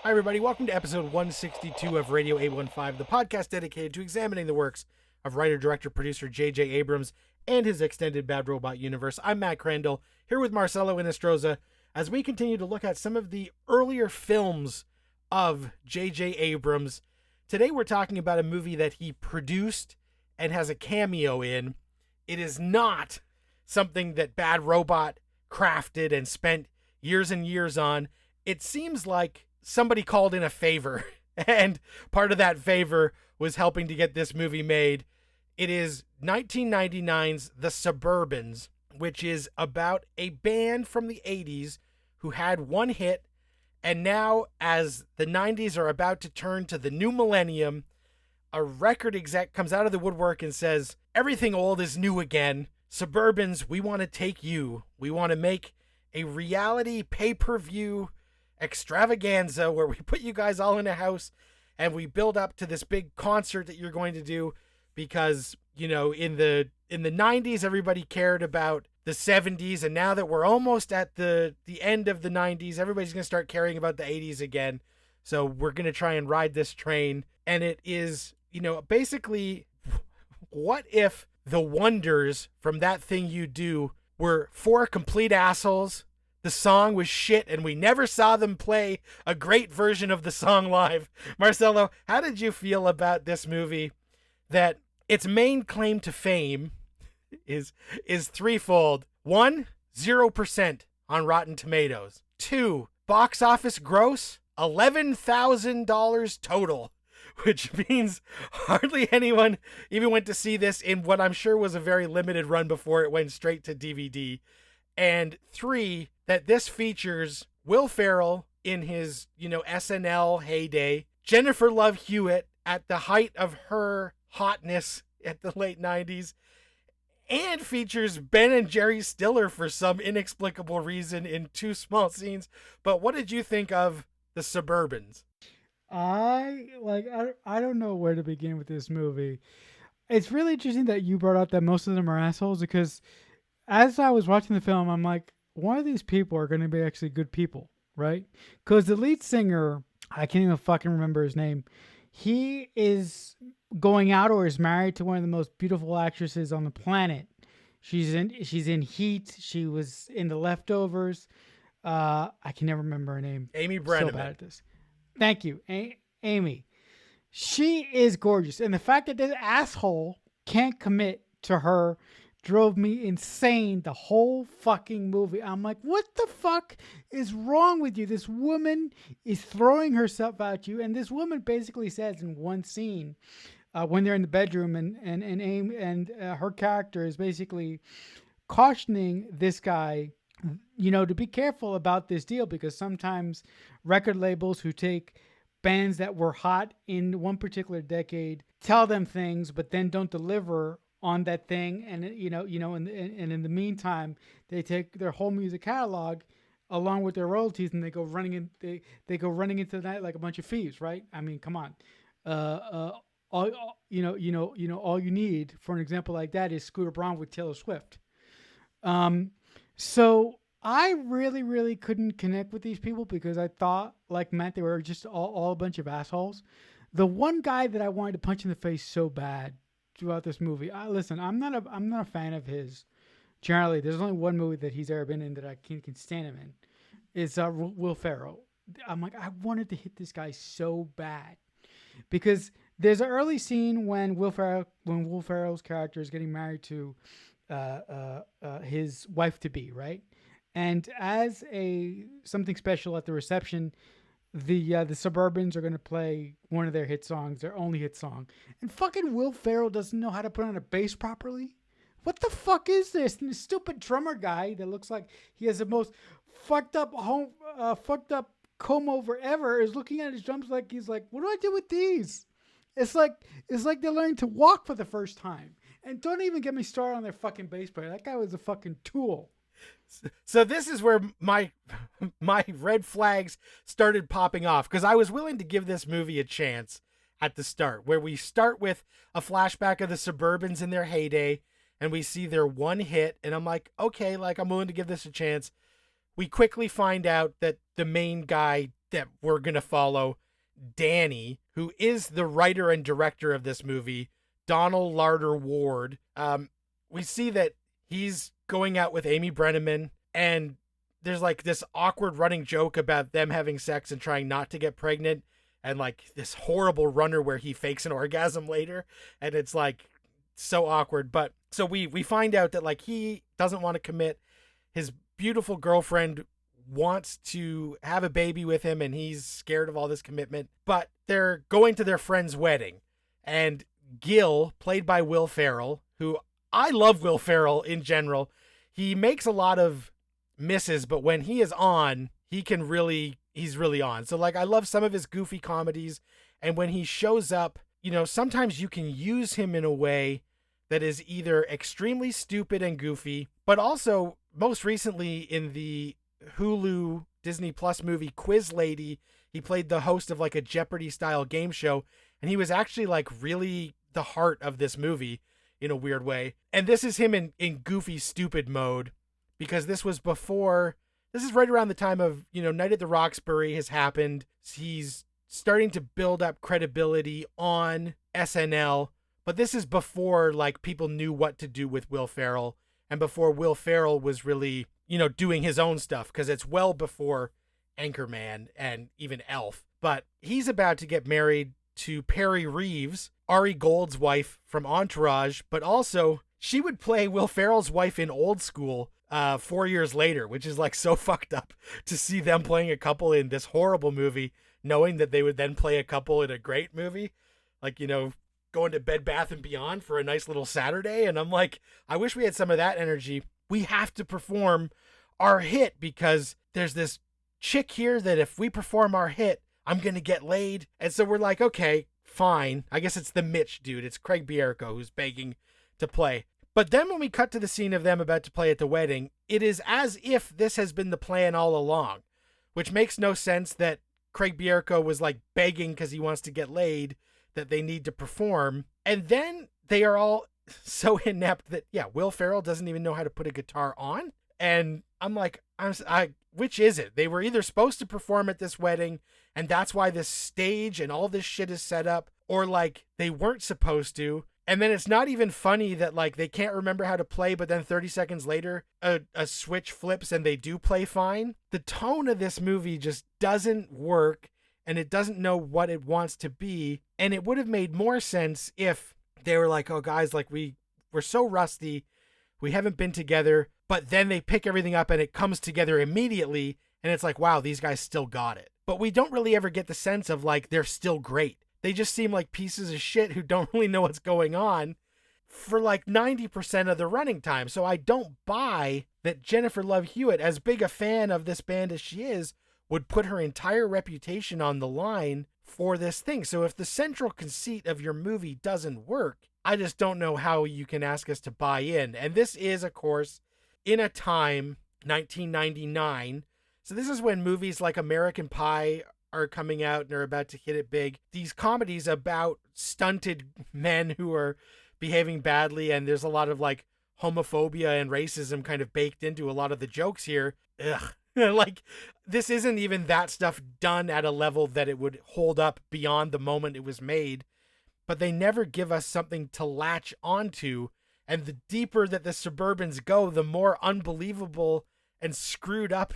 Hi, everybody. Welcome to episode 162 of Radio 815, the podcast dedicated to examining the works of writer, director, producer J.J. Abrams and his extended Bad Robot universe. I'm Matt Crandall, here with Marcelo Inostroza, as we continue to look at some of the earlier films of J.J. Abrams. Today, we're talking about a movie that he produced and has a cameo in. It is not something that Bad Robot crafted and spent years and years on. It seems like somebody called in a favor, and part of that favor was helping to get this movie made. It is 1999's The Suburbans, which is about a band from the 80s who had one hit, and now as the 90s are about to turn to the new millennium, a record exec comes out of the woodwork and says, everything old is new again. Suburbans, we want to take you. We want to make a reality pay-per-view extravaganza where we put you guys all in a house and we build up to this big concert that you're going to do, because, you know, in the 90s everybody cared about the 70s, and now that we're almost at the end of the 90s, everybody's going to start caring about the 80s again. So we're going to try and ride this train. And it is, you know, basically, what if the Wonders from That Thing You Do were four complete assholes? The song was shit, and we never saw them play a great version of the song live. Marcelo, how did you feel about this movie, that its main claim to fame is threefold? 1, 0% on Rotten Tomatoes. 2, box office gross, $11,000 total, which means hardly anyone even went to see this in what I'm sure was a very limited run before it went straight to DVD. And 3, that this features Will Ferrell in his, SNL heyday, Jennifer Love Hewitt at the height of her hotness at the late 90s, and features Ben and Jerry Stiller for some inexplicable reason in 2 small scenes. But what did you think of The Suburbans? I don't know where to begin with this movie. It's really interesting that you brought up that most of them are assholes, because as I was watching the film, I'm like, one of these people are going to be actually good people, right? Because the lead singer, I can't even fucking remember his name. He is going out or is married to one of the most beautiful actresses on the planet. She's in Heat. She was in The Leftovers. I can never remember her name. Amy Brenneman. So bad at this. Thank you, Amy. She is gorgeous, and the fact that this asshole can't commit to her drove me insane the whole fucking movie. I'm like, what the fuck is wrong with you? This woman is throwing herself at you, and this woman basically says in one scene, when they're in the bedroom, and her character is basically cautioning this guy, to be careful about this deal, because sometimes record labels who take bands that were hot in one particular decade tell them things, but then don't deliver on that thing, and and in the meantime, they take their whole music catalog along with their royalties, and they go running into the night like a bunch of thieves, right? I mean, come on. All you need for an example like that is Scooter Braun with Taylor Swift. So I really, really couldn't connect with these people, because I thought, like Matt, they were just all a bunch of assholes. The one guy that I wanted to punch in the face so bad throughout this movie, listen, I'm not a fan of his. Generally, there's only one movie that he's ever been in that I can stand him in. It's Will Ferrell. I'm like, I wanted to hit this guy so bad, because there's an early scene when Will Ferrell's character is getting married to his wife to be, right? And as something special at the reception, the Suburbans are going to play one of their hit songs, their only hit song. And fucking Will Ferrell doesn't know how to put on a bass properly. What the fuck is this? And the stupid drummer guy that looks like he has the most fucked up comb over ever is looking at his drums like he's like, what do I do with these? It's like they're learning to walk for the first time. And don't even get me started on their fucking bass player. That guy was a fucking tool. So this is where my red flags started popping off, because I was willing to give this movie a chance at the start, where we start with a flashback of the Suburbans in their heyday, and we see their one hit, and I'm like, okay, like, I'm willing to give this a chance. We quickly find out that the main guy that we're going to follow Danny, who is the writer and director of this movie, Donald Larder Ward. We see that he's going out with Amy Brenneman, and there's like this awkward running joke about them having sex and trying not to get pregnant, and like this horrible runner where he fakes an orgasm later, and it's like so awkward. But so we find out that like he doesn't want to commit. His beautiful girlfriend wants to have a baby with him, and he's scared of all this commitment. But they're going to their friend's wedding, and Gil, played by Will Ferrell, who I love Will Ferrell in general. He makes a lot of misses, but when he is on, he's really on. So like I love some of his goofy comedies, and when he shows up, you know, sometimes you can use him in a way that is either extremely stupid and goofy, but also most recently in the Hulu Disney Plus movie Quiz Lady, he played the host of like a Jeopardy style game show, and he was actually like really the heart of this movie in a weird way. And this is him in goofy stupid mode, because this is right around the time of, you know, Night at the Roxbury has happened. He's starting to build up credibility on SNL, but this is before like people knew what to do with Will Ferrell, and before Will Ferrell was really, you know, doing his own stuff, because it's well before Anchorman and even Elf. But he's about to get married to Perry Reeves, Ari Gold's wife from Entourage, but also she would play Will Ferrell's wife in Old School 4 years later, which is like so fucked up to see them playing a couple in this horrible movie, knowing that they would then play a couple in a great movie, like, you know, going to Bed Bath and Beyond for a nice little Saturday. And I'm like, I wish we had some of that energy. We have to perform our hit, because there's this chick here that if we perform our hit, I'm going to get laid. And so we're like, okay, fine. I guess it's the Mitch dude. It's Craig Bierko who's begging to play. But then when we cut to the scene of them about to play at the wedding, it is as if this has been the plan all along, which makes no sense that Craig Bierko was like begging because he wants to get laid, that they need to perform. And then they are all so inept that, yeah, Will Ferrell doesn't even know how to put a guitar on. And I'm like, which is it? They were either supposed to perform at this wedding, and that's why this stage and all this shit is set up, or like they weren't supposed to. And then it's not even funny that like they can't remember how to play, but then 30 seconds later, a switch flips and they do play fine. The tone of this movie just doesn't work, and it doesn't know what it wants to be. And it would have made more sense if they were like, oh guys, like we're so rusty, we haven't been together, but then they pick everything up and it comes together immediately, and it's like, wow, these guys still got it. But we don't really ever get the sense of like they're still great. They just seem like pieces of shit who don't really know what's going on for like 90% of the running time. So I don't buy that Jennifer Love Hewitt, as big a fan of this band as she is, would put her entire reputation on the line for this thing. So if the central conceit of your movie doesn't work, I just don't know how you can ask us to buy in. And this is, of course, in a time, 1999. So this is when movies like American Pie are coming out and are about to hit it big. These comedies about stunted men who are behaving badly, and there's a lot of like homophobia and racism kind of baked into a lot of the jokes here. Ugh. Like, this isn't even that stuff done at a level that it would hold up beyond the moment it was made, but they never give us something to latch onto. And the deeper that the Suburbans go, the more unbelievable and screwed up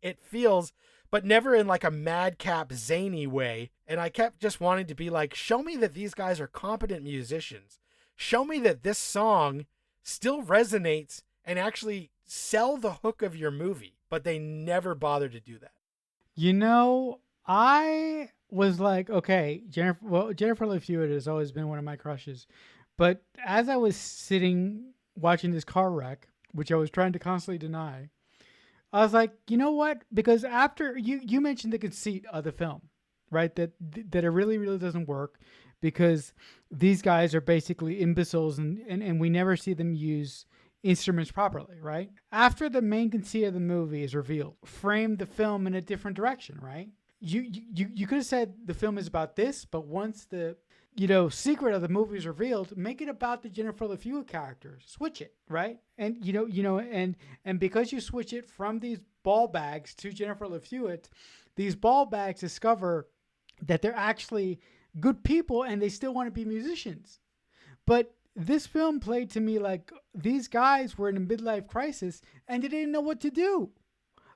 it feels, but never in like a madcap, zany way. And I kept just wanting to be like, show me that these guys are competent musicians. Show me that this song still resonates and actually sell the hook of your movie. But they never bother to do that. You know, I was like, okay, Jennifer Love Hewitt has always been one of my crushes. But as I was sitting watching this car wreck, which I was trying to constantly deny, I was like, you know what? Because after you mentioned the conceit of the film, right? That it really, really doesn't work because these guys are basically imbeciles and we never see them use instruments properly, right? After the main conceit of the movie is revealed, frame the film in a different direction, right? You could have said the film is about this, but once the secret of the movie is revealed, make it about the Jennifer Love Hewitt character. Switch it, right? And and because you switch it from these ball bags to Jennifer Love Hewitt, these ball bags discover that they're actually good people and they still want to be musicians. But this film played to me like these guys were in a midlife crisis and they didn't know what to do.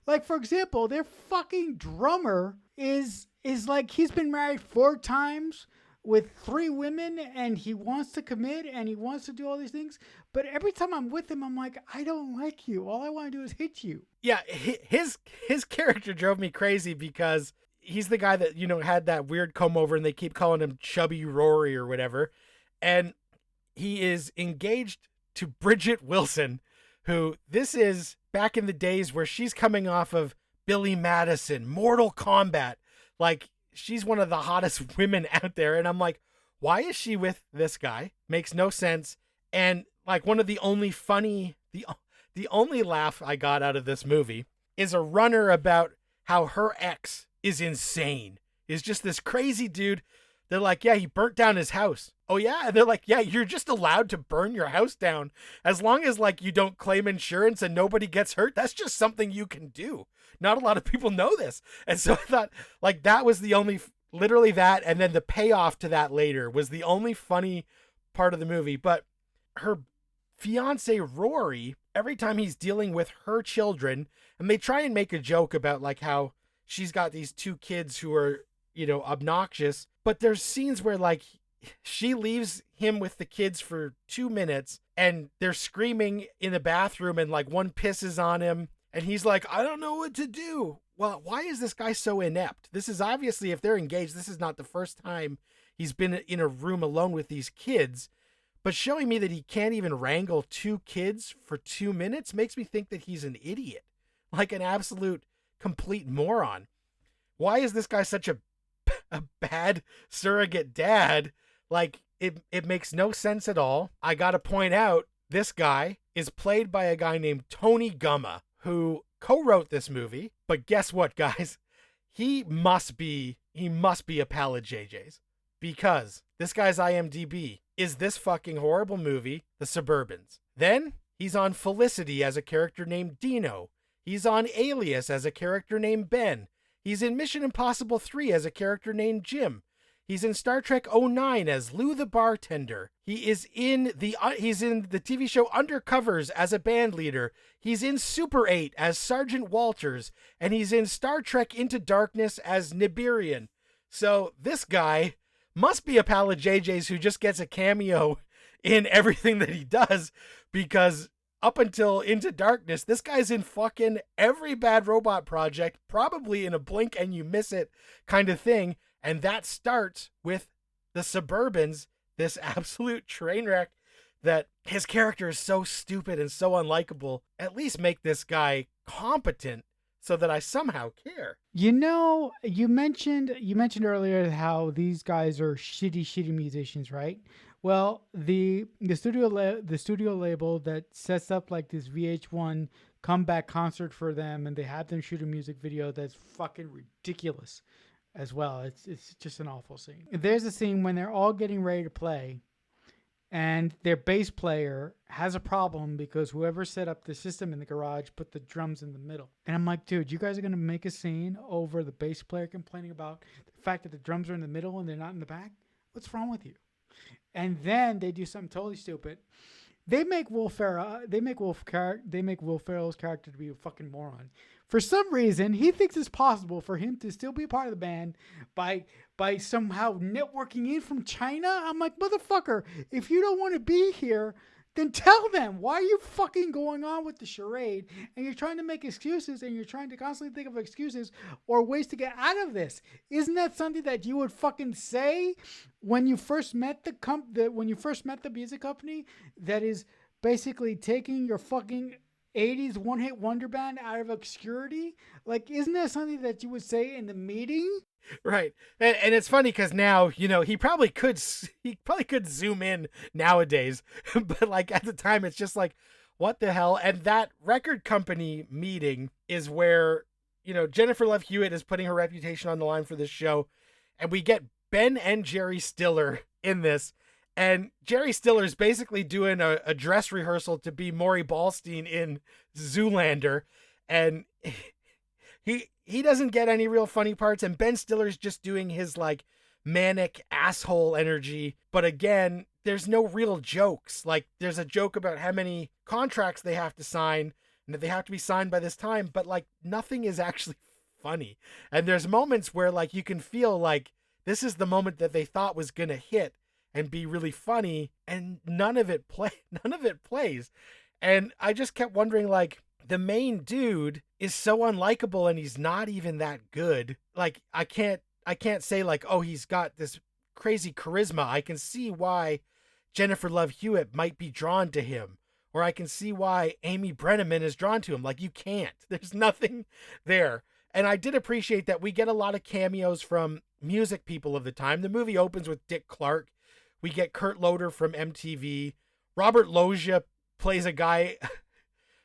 Like, for example, their fucking drummer is like, he's been married 4 times with 3 women and he wants to commit and he wants to do all these things. But every time I'm with him, I'm like, I don't like you. All I want to do is hit you. Yeah, his character drove me crazy because he's the guy that, had that weird comb over and they keep calling him Chubby Rory or whatever. And he is engaged to Bridget Wilson, who this is back in the days where she's coming off of Billy Madison, Mortal Kombat. Like, she's one of the hottest women out there. And I'm like, why is she with this guy? Makes no sense. And like one of the only funny, the only laugh I got out of this movie is a runner about how her ex is insane. Is just this crazy dude. They're like, yeah, he burnt down his house. Oh yeah? And they're like, yeah, you're just allowed to burn your house down. As long as like you don't claim insurance and nobody gets hurt, that's just something you can do. Not a lot of people know this. And so I thought like that was the only, literally that, and then the payoff to that later was the only funny part of the movie. But her fiance Rory, every time he's dealing with her children, and they try and make a joke about like how she's got these 2 kids who are, obnoxious, but there's scenes where like she leaves him with the kids for 2 minutes and they're screaming in the bathroom and like one pisses on him and he's like, I don't know what to do. Well, why is this guy so inept? This is obviously, if they're engaged, this is not the first time he's been in a room alone with these kids. But showing me that he can't even wrangle 2 kids for 2 minutes makes me think that he's an idiot, like an absolute complete moron. Why is this guy such a bad surrogate dad? Like, it makes no sense at all. I gotta point out, this guy is played by a guy named Tony Gumma, who co-wrote this movie. But guess what, guys? He must be a pal of JJ's, because this guy's IMDb is this fucking horrible movie, The Suburbans. Then he's on Felicity as a character named Dino. He's on Alias as a character named Ben. He's in Mission Impossible 3 as a character named Jim. He's in Star Trek 09 as Lou the bartender. He's in the TV show Undercovers as a band leader. He's in Super 8 as Sergeant Walters, and he's in Star Trek Into Darkness as Nibirian. So this guy must be a pal of JJ's who just gets a cameo in everything that he does, because up until Into Darkness, this guy's in fucking every Bad Robot project, probably in a blink and you miss it kind of thing. And that starts with The Suburbans, this absolute train wreck that his character is so stupid and so unlikable. At least make this guy competent so that I somehow care. You mentioned earlier how these guys are shitty musicians, right? Well, the studio label that sets up like this VH1 comeback concert for them, and they have them shoot a music video that's fucking ridiculous as well. It's just an awful scene. There's a scene when they're all getting ready to play, and their bass player has a problem because whoever set up the system in the garage put the drums in the middle. And I'm like, dude, you guys are going to make a scene over the bass player complaining about the fact that the drums are in the middle and they're not in the back? What's wrong with you? And then they do something totally stupid. They make Will Ferrell's character to be a fucking moron. For some reason, he thinks it's possible for him to still be part of the band by somehow networking in from China. I'm like, motherfucker, if you don't want to be here, then tell them. Why are you fucking going on with the charade? And you're trying to make excuses, and you're trying to constantly think of excuses or ways to get out of this. Isn't that something that you would fucking say when you first met the music company that is basically taking your fucking 80s one-hit wonder band out of obscurity? Like, isn't that something that you would say in the meeting? Right. And it's funny because now, he probably could zoom in nowadays, but like at the time, it's just like, what the hell? And that record company meeting is where, Jennifer Love Hewitt is putting her reputation on the line for this show. And we get Ben and Jerry Stiller in this. And Jerry Stiller's basically doing a dress rehearsal to be Maury Ballstein in Zoolander. And he doesn't get any real funny parts, and Ben Stiller's just doing his like manic asshole energy. But again, there's no real jokes. Like there's a joke about how many contracts they have to sign and that they have to be signed by this time, but like nothing is actually funny. And there's moments where like you can feel like this is the moment that they thought was gonna hit and be really funny, and none of it plays. And I just kept wondering, like, the main dude is so unlikable and he's not even that good. Like I can't say like, oh, he's got this crazy charisma. I can see why Jennifer Love Hewitt might be drawn to him, or I can see why Amy Brenneman is drawn to him. Like you can't. There's nothing there. And I did appreciate that we get a lot of cameos from music people of the time. The movie opens with Dick Clark. We get Kurt Loder from MTV. Robert Loggia plays a guy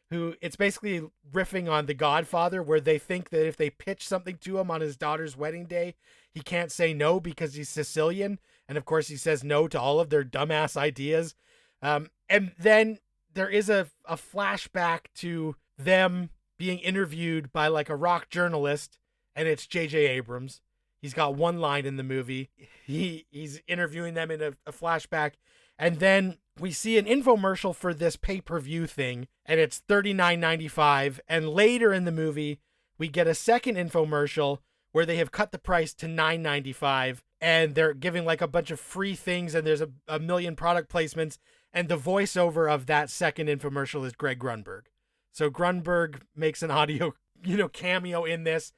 who it's basically riffing on The Godfather, where they think that if they pitch something to him on his daughter's wedding day, he can't say no because he's Sicilian. And of course he says no to all of their dumbass ideas. And then there is a flashback to them being interviewed by like a rock journalist, and it's J.J. Abrams. He's got one line in the movie. He's interviewing them in a flashback. And then we see an infomercial for this pay-per-view thing, and it's $39.95. And later in the movie, we get a second infomercial where they have cut the price to $9.95, and they're giving like a bunch of free things, and there's a million product placements. And the voiceover of that second infomercial is Greg Grunberg. So Grunberg makes an audio, cameo in this.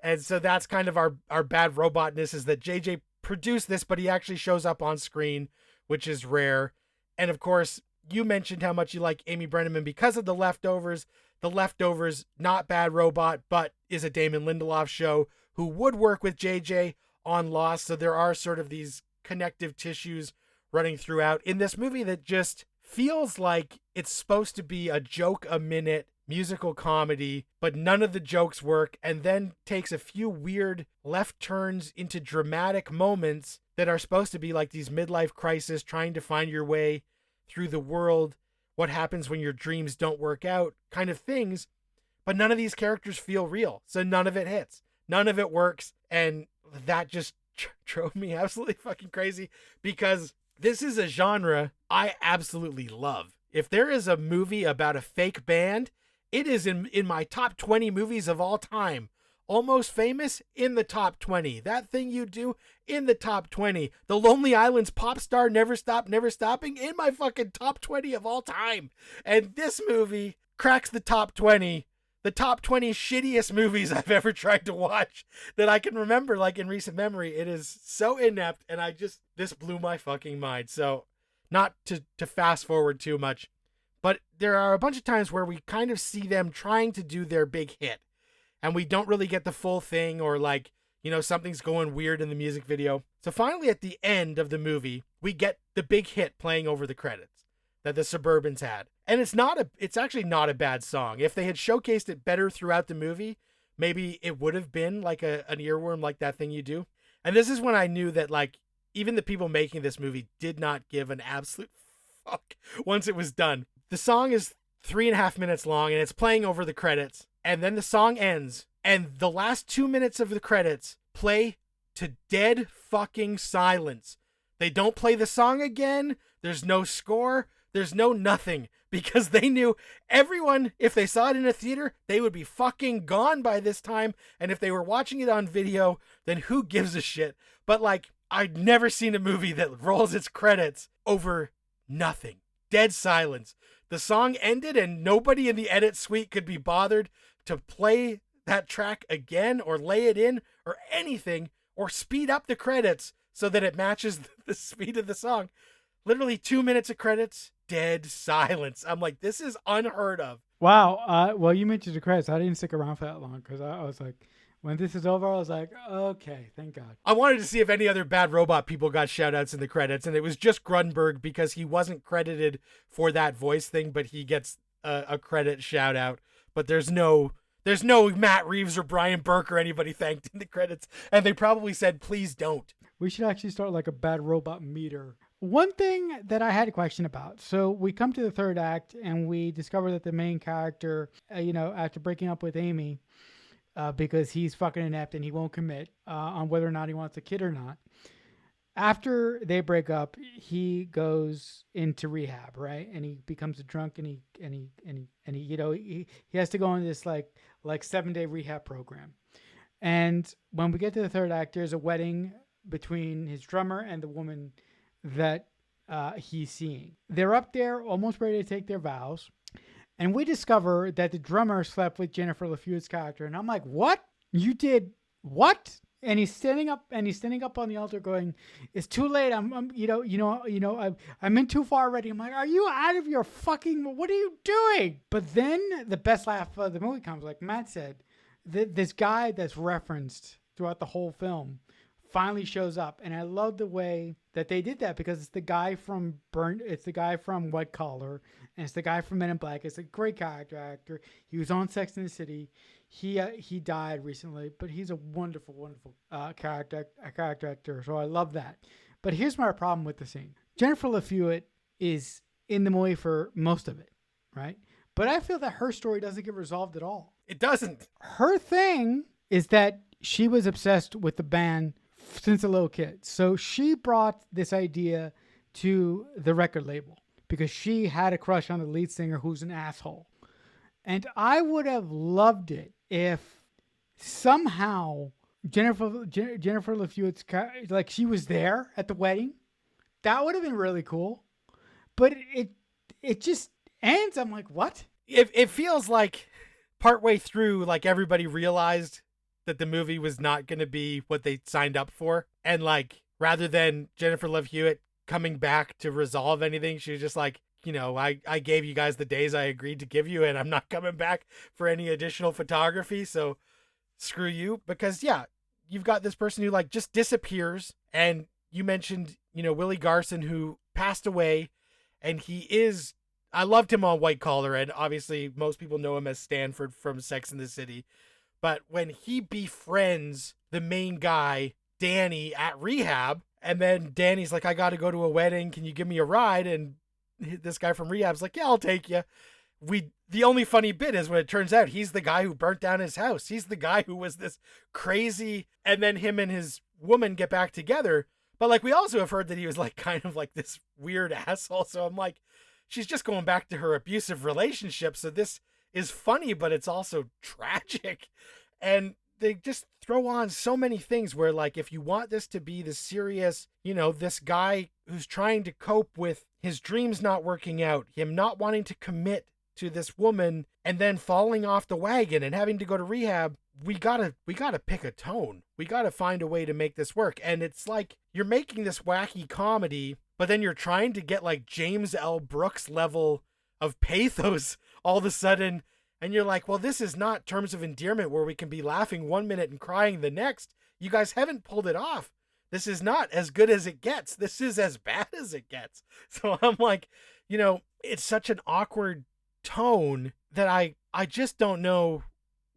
And so that's kind of our bad robotness, is that JJ produced this, but he actually shows up on screen, which is rare. And of course, you mentioned how much you like Amy Brenneman because of The Leftovers. The Leftovers, not Bad Robot, but is a Damon Lindelof show who would work with JJ on Lost. So there are sort of these connective tissues running throughout in this movie that just feels like it's supposed to be a joke a minute musical comedy, but none of the jokes work, and then takes a few weird left turns into dramatic moments that are supposed to be like these midlife crisis, trying to find your way through the world, what happens when your dreams don't work out kind of things. But none of these characters feel real, so none of it hits, none of it works. And that just drove me absolutely fucking crazy, because this is a genre I absolutely love. If there is a movie about a fake band, it is in my top 20 movies of all time. Almost Famous in the top 20. That Thing You Do in the top 20. The Lonely Island's Pop Star Never Stop Never Stopping in my fucking top 20 of all time. And this movie cracks the top 20. The top 20 shittiest movies I've ever tried to watch that I can remember, like in recent memory. It is so inept, and this blew my fucking mind. So not to fast forward too much, but there are a bunch of times where we kind of see them trying to do their big hit, and we don't really get the full thing, or like, something's going weird in the music video. So finally at the end of the movie, we get the big hit playing over the credits that the Suburbans had. And it's actually not a bad song. If they had showcased it better throughout the movie, maybe it would have been like an earworm, like That Thing You Do. And this is when I knew that like even the people making this movie did not give an absolute fuck once it was done. The song is 3.5 minutes long, and it's playing over the credits. And then the song ends, and the last 2 minutes of the credits play to dead fucking silence. They don't play the song again. There's no score. There's no nothing, because they knew everyone, if they saw it in a theater, they would be fucking gone by this time. And if they were watching it on video, then who gives a shit? But like, I'd never seen a movie that rolls its credits over nothing. Dead silence. The song ended, and nobody in the edit suite could be bothered to play that track again, or lay it in, or anything, or speed up the credits so that it matches the speed of the song. Literally 2 minutes of credits, dead silence. I'm like, this is unheard of. Wow. Well, you mentioned the credits. I didn't stick around for that long, because I was like, when this is over, I was like, okay, thank God. I wanted to see if any other Bad Robot people got shout-outs in the credits, and it was just Grunberg, because he wasn't credited for that voice thing, but he gets a credit shout-out. But there's no Matt Reeves or Brian Burke or anybody thanked in the credits, and they probably said, please don't. We should actually start like a Bad Robot meter. One thing that I had a question about. So we come to the third act, and we discover that the main character, after breaking up with Amy, because he's fucking inept and he won't commit on whether or not he wants a kid or not. After they break up, he goes into rehab, right? And he becomes a drunk, and he you know, he has to go on this like 7-day rehab program. And when we get to the third act, there's a wedding between his drummer and the woman that he's seeing. They're up there almost ready to take their vows. And we discover that the drummer slept with Jennifer Love Hewitt's character. And I'm like, what? You did what? And he's standing up on the altar going, it's too late. I'm I'm in too far already. I'm like, are you out of your fucking, what are you doing? But then the best laugh of the movie comes, like Matt said, this guy that's referenced throughout the whole film finally shows up. And I love the way that they did that, because it's the guy from it's the guy from White Collar, and it's the guy from Men in Black. It's a great character actor. He was on Sex and the City. He died recently, but he's a wonderful character actor. So I love that. But here's my problem with the scene. Jennifer Love Hewitt is in the movie for most of it, right? But I feel that her story doesn't get resolved at all. It doesn't. Her thing is that she was obsessed with the band since a little kid. So she brought this idea to the record label because she had a crush on the lead singer, who's an asshole. And I would have loved it if somehow Jennifer Love Hewitt's, like, she was there at the wedding. That would have been really cool. But it just ends. I'm like, what? It feels like partway through, like, everybody realized that the movie was not going to be what they signed up for. And, like, rather than Jennifer Love Hewitt coming back to resolve anything, she was just like, you know, I gave you guys the days I agreed to give you, and I'm not coming back for any additional photography, so screw you. Because, yeah, you've got this person who, like, just disappears, and you mentioned, you know, Willie Garson, who passed away, and I loved him on White Collar, and obviously most people know him as Stanford from Sex and the City. But when he befriends the main guy, Danny, at rehab, and then Danny's like, I got to go to a wedding, can you give me a ride? And this guy from rehab's like, yeah, I'll take you. The only funny bit is when it turns out he's the guy who burnt down his house. He's the guy who was this crazy, and then him and his woman get back together. But, like, we also have heard that he was, like, kind of like this weird asshole. So I'm like, she's just going back to her abusive relationship. So this is funny, but it's also tragic. And they just throw on so many things where, like, if you want this to be the serious, you know, this guy who's trying to cope with his dreams not working out, him not wanting to commit to this woman, and then falling off the wagon and having to go to rehab, we gotta pick a tone. We gotta find a way to make this work. And it's like you're making this wacky comedy, but then you're trying to get, like, James L. Brooks level of pathos all of a sudden. And you're like, well, this is not Terms of Endearment where we can be laughing 1 minute and crying the next. You guys haven't pulled it off. This is not as good as it gets. This is as bad as it gets. So I'm like, you know, it's such an awkward tone that I just don't know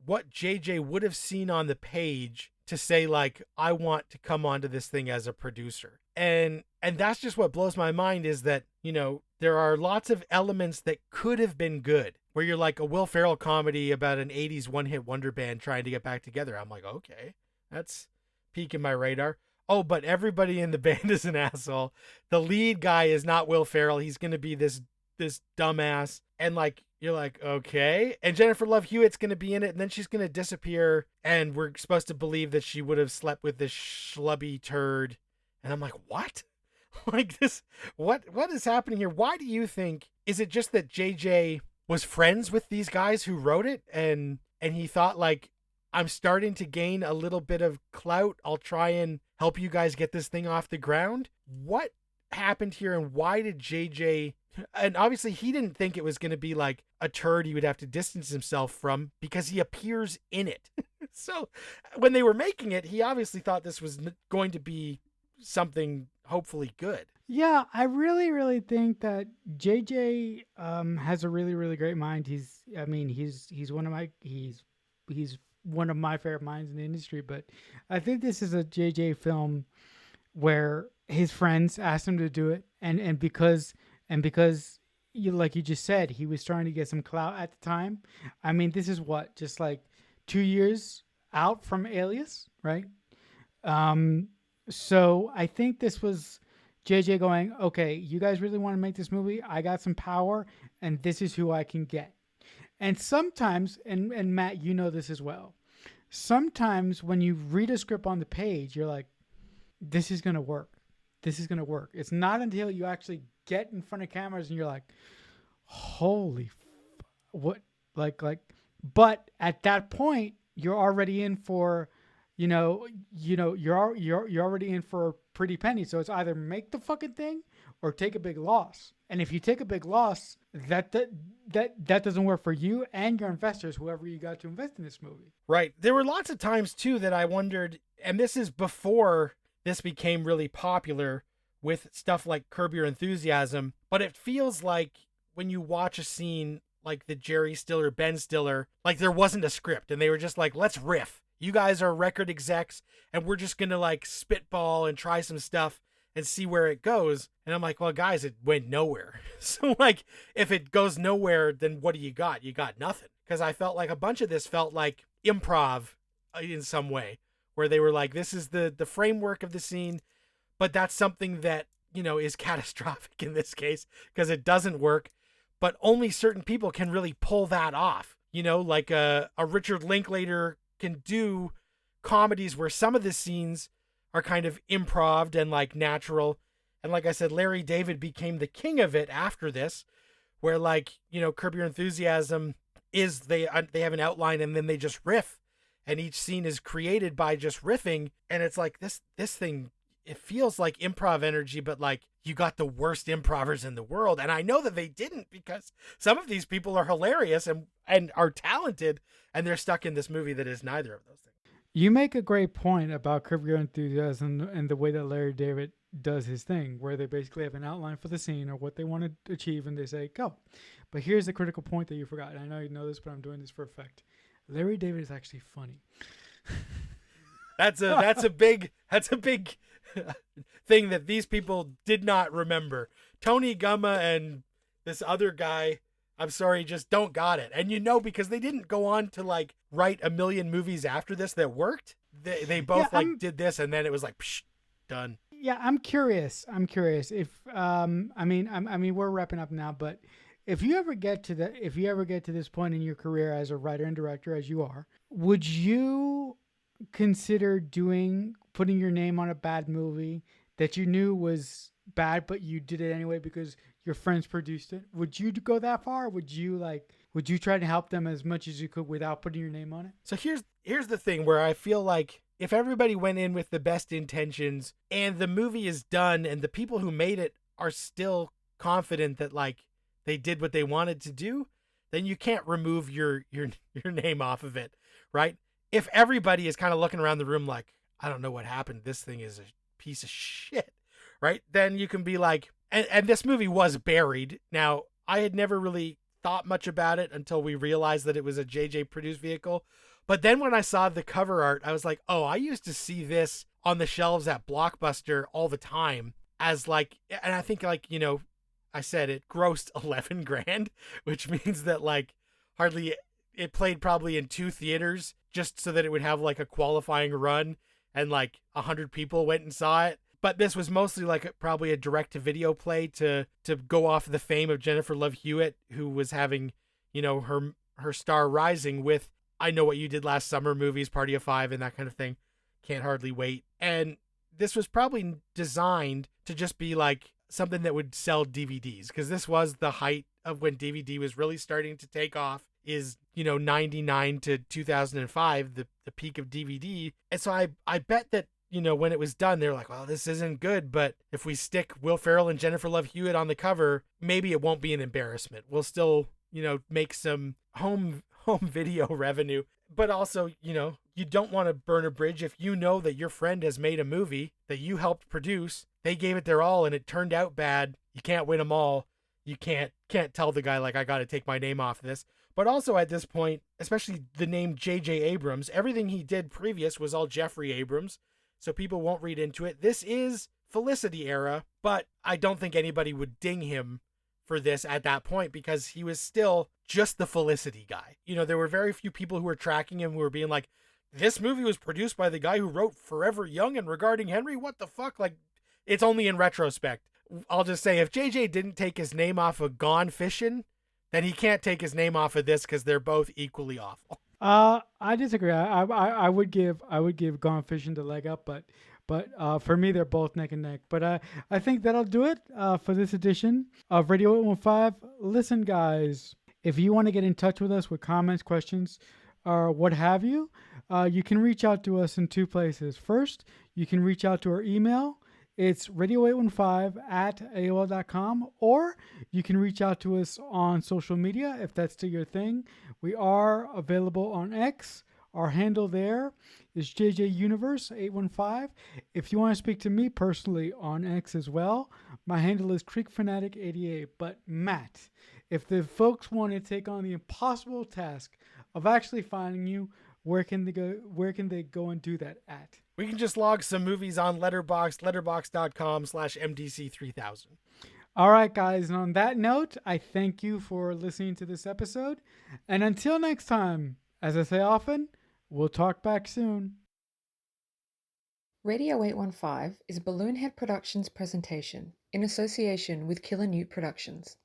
what JJ would have seen on the page to say, like, I want to come onto this thing as a producer. And that's just what blows my mind, is that, you know, there are lots of elements that could have been good, where you're like a Will Ferrell comedy about an 80s one-hit wonder band trying to get back together. I'm like, okay, that's peeking my radar. Oh, but everybody in the band is an asshole. The lead guy is not Will Ferrell. He's going to be this dumbass. And, like, you're like, okay. And Jennifer Love Hewitt's going to be in it, and then she's going to disappear, and we're supposed to believe that she would have slept with this schlubby turd. And I'm like, what? Like, this, what is happening here? Why do you think, is it just that JJ was friends with these guys who wrote it, and he thought, like, I'm starting to gain a little bit of clout, I'll try and help you guys get this thing off the ground? What happened here, and why did JJ, and obviously he didn't think it was going to be like a turd he would have to distance himself from, because he appears in it. So when they were making it, he obviously thought this was going to be something hopefully good. Yeah, I really, really think that JJ has a really, really great mind. He's one of my favorite minds in the industry. But I think this is a JJ film where his friends asked him to do it, and because you, like you just said, he was trying to get some clout at the time. I mean, this is what, just like 2 years out from Alias, right? So I think this was JJ going, okay, you guys really want to make this movie? I got some power, and this is who I can get. And sometimes, and Matt, you know this as well. Sometimes when you read a script on the page, you're like, this is gonna work. This is gonna work. It's not until you actually get in front of cameras and you're like, holy, what, like. But at that point, you're already in for, you're already in for a pretty penny. So it's either make the fucking thing or take a big loss. And if you take a big loss, that doesn't work for you and your investors, whoever you got to invest in this movie. Right. There were lots of times too that I wondered, and this is before this became really popular with stuff like Curb Your Enthusiasm, but it feels like when you watch a scene like the Jerry Stiller, Ben Stiller, like there wasn't a script and they were just like, let's riff. You guys are record execs and we're just going to like spitball and try some stuff and see where it goes. And I'm like, well, guys, it went nowhere. So like, if it goes nowhere, then what do you got? You got nothing. Because I felt like a bunch of this felt like improv in some way, where they were like, this is the framework of the scene, but that's something that, is catastrophic in this case because it doesn't work. But only certain people can really pull that off. Like a Richard Linklater can do comedies where some of the scenes are kind of improv and like natural. And like I said, Larry David became the king of it after this, where like, Curb Your Enthusiasm is they have an outline and then they just riff, and each scene is created by just riffing. And it's like this thing, it feels like improv energy, but like you got the worst improvers in the world. And I know that they didn't, because some of these people are hilarious and are talented, and they're stuck in this movie that is neither of those things. You make a great point about Curb Your Enthusiasm and the way that Larry David does his thing, where they basically have an outline for the scene or what they want to achieve, and they say, go. But here's the critical point that you forgot. And I know you know this, but I'm doing this for effect. Larry David is actually funny. That's a big thing that these people did not remember. Tony Gumma and this other guy, I'm sorry, just don't got it. And because they didn't go on to like write a million movies after this that worked. They both did this, and then it was like, psh, done. Yeah, I'm curious if we're wrapping up now, but if you ever get to this point in your career as a writer and director, as you are, would you consider putting your name on a bad movie that you knew was bad, but you did it anyway because your friends produced it? Would you go that far? Would you try to help them as much as you could without putting your name on it? So here's the thing where I feel like if everybody went in with the best intentions and the movie is done and the people who made it are still confident that like they did what they wanted to do, then you can't remove your name off of it, right? If everybody is kind of looking around the room like, I don't know what happened, this thing is a piece of shit, right? Then you can be like, and this movie was buried. Now, I had never really thought much about it until we realized that it was a JJ produced vehicle. But then when I saw the cover art, I was like, oh, I used to see this on the shelves at Blockbuster all the time as like, and I think like, I said it grossed 11 grand, which means that like hardly, it played probably in 2 theaters just so that it would have like a qualifying run, and like 100 people went and saw it. But this was mostly like probably a direct-to-video play to go off the fame of Jennifer Love Hewitt, who was having, her star rising with I Know What You Did Last Summer movies, Party of Five, and that kind of thing. Can't Hardly Wait. And this was probably designed to just be like something that would sell DVDs, because this was the height of when DVD was really starting to take off, is 99 to 2005, the peak of DVD. And so I bet that when it was done, they're like, well, this isn't good, but if we stick Will Ferrell and Jennifer Love Hewitt on the cover, maybe it won't be an embarrassment. We'll still make some home video revenue. But also, you don't want to burn a bridge if you know that your friend has made a movie that you helped produce, they gave it their all and it turned out bad. You can't win them all. You can't tell the guy like, I got to take my name off of this. But also at this point, especially the name J.J. Abrams, everything he did previous was all Jeffrey Abrams, so people won't read into it. This is Felicity era, but I don't think anybody would ding him for this at that point because he was still just the Felicity guy. There were very few people who were tracking him who were being like, this movie was produced by the guy who wrote Forever Young and Regarding Henry. What the fuck? Like, it's only in retrospect. I'll just say, if JJ didn't take his name off of Gone Fishing, then he can't take his name off of this because they're both equally awful. I disagree. I would give Gone Fishing the leg up, but for me they're both neck and neck. But I think that'll do it for this edition of Radio 815. Listen, guys, if you want to get in touch with us with comments, questions, or what have you, you can reach out to us in two places. First, you can reach out to our email. It's radio815@aol.com, or you can reach out to us on social media if that's still your thing. We are available on X. Our handle there is JJUniverse815. If you want to speak to me personally on X as well, my handle is CreekFanatic88. But Matt, if the folks want to take on the impossible task of actually finding you, where can they go? Where can they go and do that at? We can just log some movies on Letterboxd, letterboxd.com/MDC3000. All right, guys. And on that note, I thank you for listening to this episode. And until next time, as I say often, we'll talk back soon. Radio 815 is a Balloonhead Productions presentation in association with Killer Newt Productions.